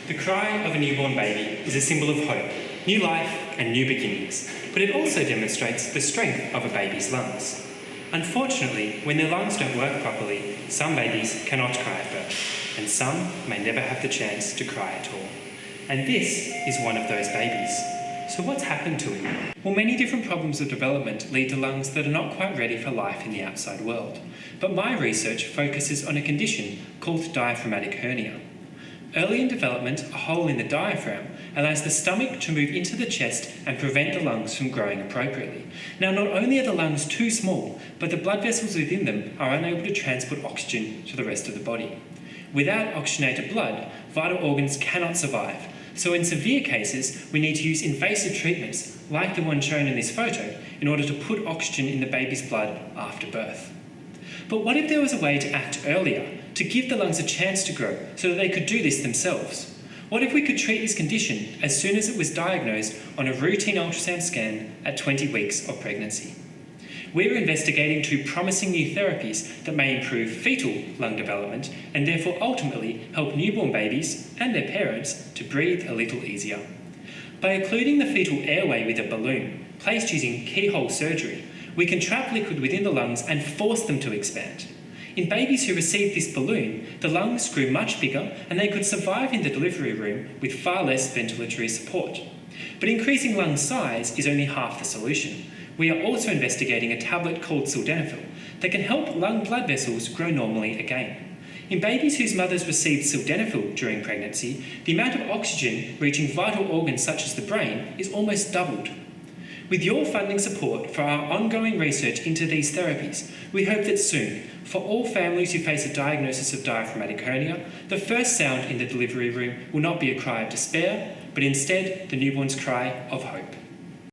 The cry of a newborn baby is a symbol of hope, new life and new beginnings, but it also demonstrates the strength of a baby's lungs. Unfortunately, when their lungs don't work properly, some babies cannot cry at birth, and some may never have the chance to cry at all. And this is one of those babies. So what's happened to him? Well, many different problems of development lead to lungs that are not quite ready for life in the outside world. But my research focuses on a condition called diaphragmatic hernia. Early in development, a hole in the diaphragm allows the stomach to move into the chest and prevent the lungs from growing appropriately. Now, not only are the lungs too small, but the blood vessels within them are unable to transport oxygen to the rest of the body. Without oxygenated blood, vital organs cannot survive. So in severe cases, we need to use invasive treatments, like the one shown in this photo, in order to put oxygen in the baby's blood after birth. But what if there was a way to act earlier, to give the lungs a chance to grow so that they could do this themselves? What if we could treat this condition as soon as it was diagnosed on a routine ultrasound scan at 20 weeks of pregnancy? We're investigating two promising new therapies that may improve fetal lung development and therefore ultimately help newborn babies and their parents to breathe a little easier. By occluding the fetal airway with a balloon, placed using keyhole surgery, we can trap liquid within the lungs and force them to expand. In babies who received this balloon, the lungs grew much bigger and they could survive in the delivery room with far less ventilatory support. But increasing lung size is only half the solution. We are also investigating a tablet called sildenafil that can help lung blood vessels grow normally again. In babies whose mothers received sildenafil during pregnancy, the amount of oxygen reaching vital organs such as the brain is almost doubled. With your funding support for our ongoing research into these therapies, we hope that soon, for all families who face a diagnosis of diaphragmatic hernia, the first sound in the delivery room will not be a cry of despair, but instead the newborn's cry of hope.